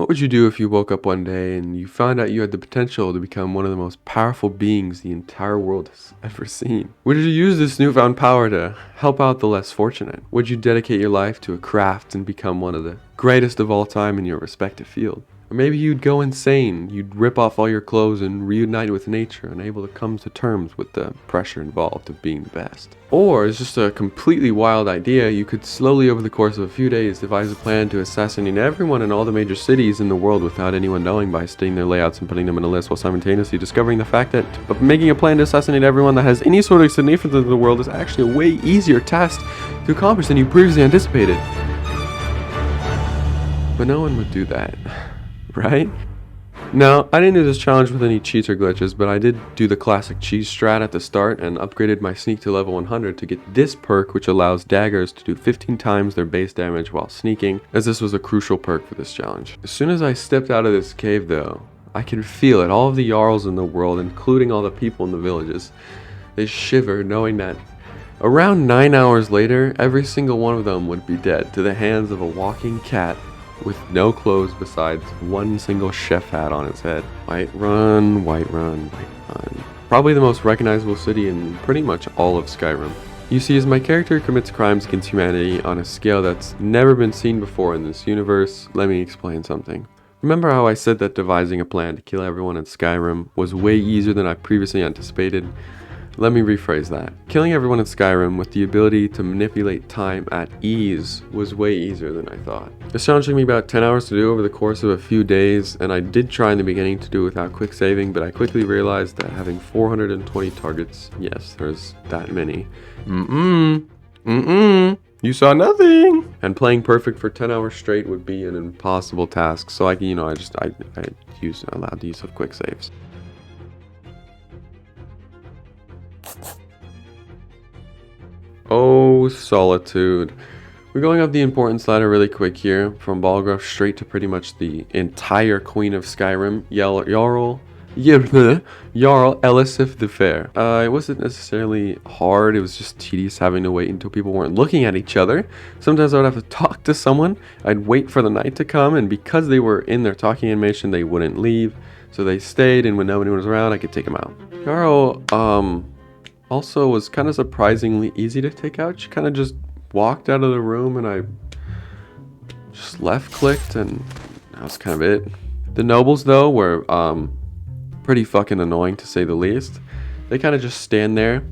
What would you do if you woke up one day and you found out you had the potential to become one of the most powerful beings the entire world has ever seen? Would you use this newfound power to help out the less fortunate? Would you dedicate your life to a craft and become one of the greatest of all time in your respective field? Or maybe you'd go insane, you'd rip off all your clothes and reunite with nature, unable to come to terms with the pressure involved of being the best. Or, it's just a completely wild idea, you could slowly over the course of a few days devise a plan to assassinate everyone in all the major cities in the world without anyone knowing by studying their layouts and putting them in a list, while simultaneously discovering the fact that making a plan to assassinate everyone that has any sort of significance in the world is actually a way easier task to accomplish than you previously anticipated. But no one would do that. Right? Now, I didn't do this challenge with any cheats or glitches, but I did do the classic cheese strat at the start and upgraded my sneak to level 100 to get this perk, which allows daggers to do 15 times their base damage while sneaking, as this was a crucial perk for this challenge. As soon as I stepped out of this cave though, I could feel it. All of the Jarls in the world, including all the people in the villages, they shivered knowing that around 9 hours later, every single one of them would be dead to the hands of a walking cat with no clothes besides one single chef hat on its head. Whiterun, Whiterun, Whiterun. Probably the most recognizable city in pretty much all of Skyrim. You see, as my character commits crimes against humanity on a scale that's never been seen before in this universe, let me explain something. Remember how I said that devising a plan to kill everyone in Skyrim was way easier than I previously anticipated? Let me rephrase that. Killing everyone in Skyrim with the ability to manipulate time at ease was way easier than I thought. This challenge took me about 10 hours to do over the course of a few days, and I did try in the beginning to do it without quick saving, but I quickly realized that having 420 targets, yes, there's that many. You saw nothing! And playing perfect for 10 hours straight would be an impossible task, so I allowed the use of quick saves. Oh, Solitude. We're going up the importance ladder really quick here, from Balgruuf straight to pretty much the entire Queen of Skyrim, Jarl Elisif the Fair. It wasn't necessarily hard, it was just tedious having to wait until people weren't looking at each other. Sometimes I would have to talk to someone, I'd wait for the night to come, and because they were in their talking animation, they wouldn't leave. So they stayed, and when nobody was around, I could take them out. Yaro, also was kind of surprisingly easy to take out. She kind of just walked out of the room and I just left clicked and that was kind of it. The nobles though were pretty fucking annoying to say the least. They kind of just stand there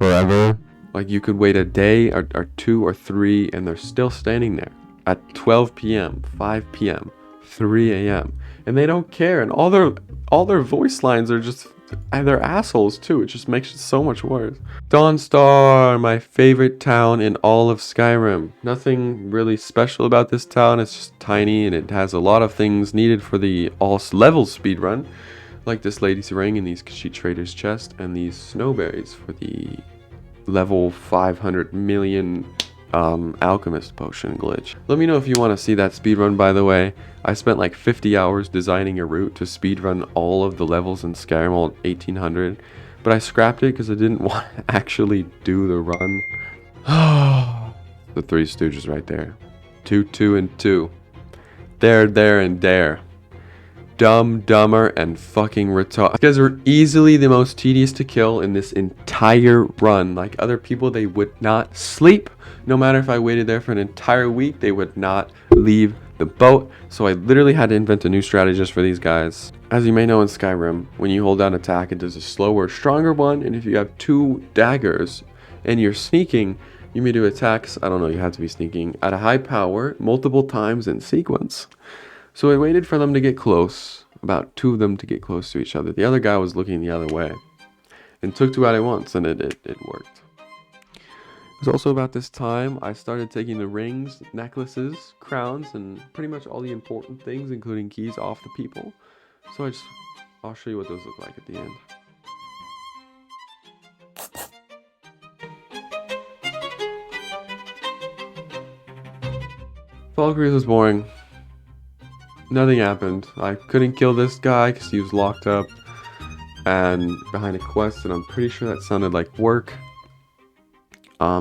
forever. Like you could wait a day or 2 or 3 and they're still standing there at 12 p.m., 5 p.m., 3 a.m. and they don't care, and all their voice lines are just, and they're assholes too. It just makes it so much worse. Dawnstar, my favorite town in all of Skyrim. Nothing really special about this town. It's just tiny and it has a lot of things needed for the all levels speedrun, like this lady's ring and these Khajiit trader's chest and these snowberries for the level 500 million alchemist potion glitch. Let me know if you want to see that speedrun, by the way. I spent like 50 hours designing a route to speedrun all of the levels in Skyrim, all 1800, but I scrapped it because I didn't want to actually do the run. The Three Stooges right there. 2, 2, and 2. There, and there. Dumb, dumber, and fucking retarded. These guys are easily the most tedious to kill in this entire run. Like other people, they would not sleep. No matter if I waited there for an entire week, they would not leave the boat. So I literally had to invent a new strategy just for these guys. As you may know in Skyrim, when you hold down attack, it does a slower, stronger one. And if you have 2 daggers and you're sneaking, you may do attacks, I don't know, you have to be sneaking, at a high power, multiple times in sequence. So I waited for them to get close, about 2 of them to get close to each other. The other guy was looking the other way. And took 2 out at once, and it worked. It was also about this time I started taking the rings, necklaces, crowns, and pretty much all the important things, including keys, off the people. So I'll show you what those look like at the end. Valkyries was boring. Nothing happened. I couldn't kill this guy because he was locked up and behind a quest, and I'm pretty sure that sounded like work.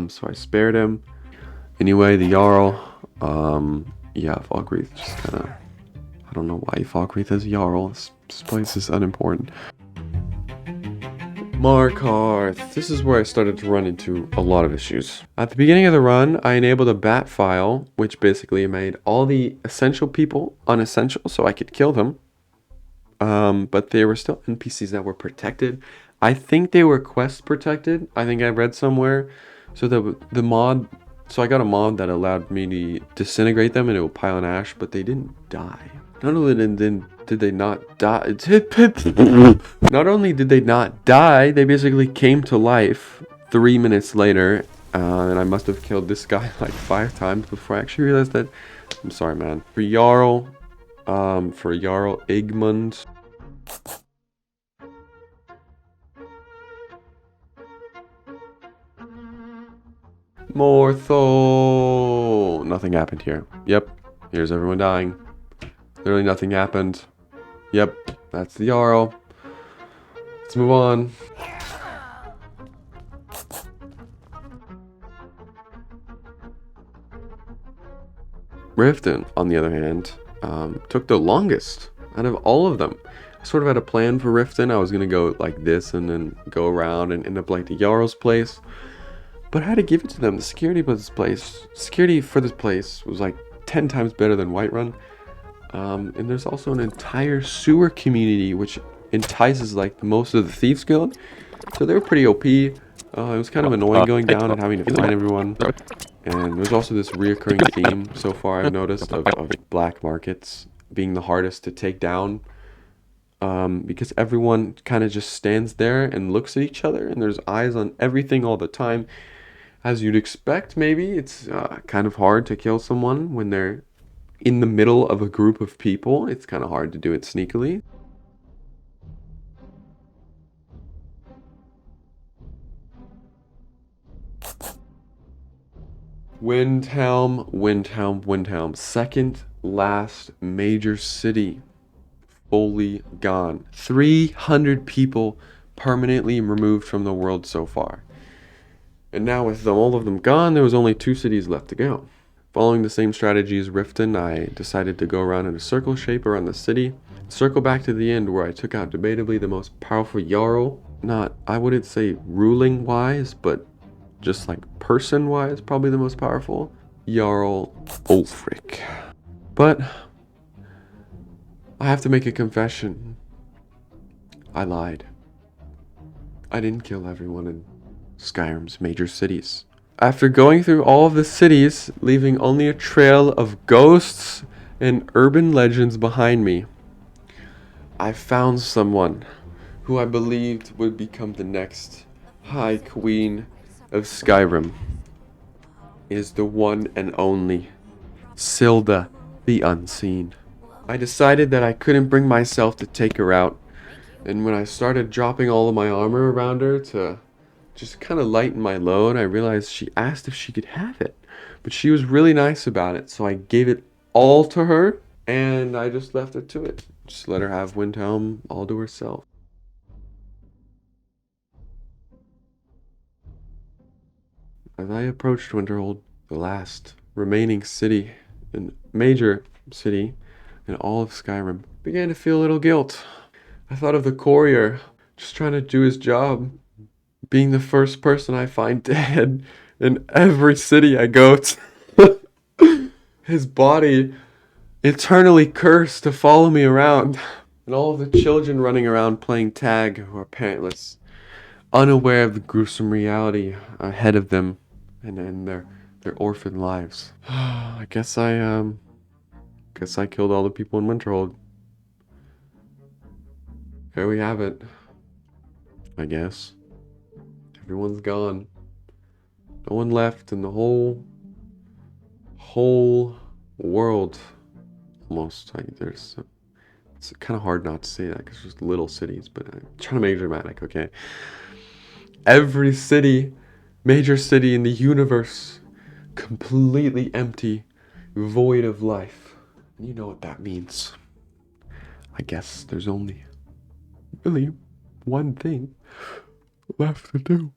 So I spared him. Anyway, the Jarl, Yeah, Valkyries just kind of... I don't know why Valkyries is Yaro. This place is unimportant. Markarth. This is where I started to run into a lot of issues. At the beginning of the run, I enabled a bat file, which basically made all the essential people unessential so I could kill them. But there were still NPCs that were protected. I think they were quest protected. I think I read somewhere. So the mod... So I got a mod that allowed me to disintegrate them and it would pile in ash, but they didn't die. Not only did they not die... Not only did they not die, they basically came to life 3 minutes later. And I must have killed this guy like 5 times before I actually realized that... I'm sorry, man. For Yaro, Igmund... Morthal! Nothing happened here. Yep. Here's everyone dying. Literally nothing happened. Yep. That's the Yaro. Let's move on. Riften, on the other hand, took the longest out of all of them. I sort of had a plan for Riften. I was going to go like this and then go around and end up like the Yaro's place. But I had to give it to them. The security for this place was like 10 times better than Whiterun. And there's also an entire sewer community which entices like most of the Thieves Guild. So they were pretty OP. It was kind of annoying going down and having to find everyone. And there's also this reoccurring theme so far I've noticed of black markets being the hardest to take down. Because everyone kind of just stands there and looks at each other and there's eyes on everything all the time. As you'd expect, maybe, it's kind of hard to kill someone when they're in the middle of a group of people. It's kind of hard to do it sneakily. Windham. Second last major city. Fully gone. 300 people permanently removed from the world so far. And now with all of them gone, there was only 2 cities left to go. Following the same strategy as Riften, I decided to go around in a circle shape around the city. Circle back to the end where I took out debatably the most powerful Yaro. Not, I wouldn't say ruling wise, but just like person wise, probably the most powerful. Jarl Ulfric. But I have to make a confession. I lied. I didn't kill everyone in Skyrim's major cities. After going through all of the cities, leaving only a trail of ghosts and urban legends behind me, I found someone who I believed would become the next High Queen of Skyrim. It is the one and only Silda the Unseen. I decided that I couldn't bring myself to take her out, and when I started dropping all of my armor around her to just kind of lighten my load, I realized she asked if she could have it. But she was really nice about it, so I gave it all to her, and I just left her to it. Just let her have Windham all to herself. As I approached Winterhold, the last remaining city, and major city in all of Skyrim, began to feel a little guilt. I thought of the courier, just trying to do his job, being the first person I find dead in every city I go to. His body eternally cursed to follow me around. And all of the children running around playing tag who are parentless, unaware of the gruesome reality ahead of them and their orphan lives. I guess I killed all the people in Winterhold. There we have it. I guess. Everyone's gone. No one left in the whole world. Almost. Like it's kind of hard not to say that because it's just little cities, but I'm trying to make it dramatic, okay? Every city, major city in the universe, completely empty, void of life. And you know what that means. I guess there's only really one thing left to do.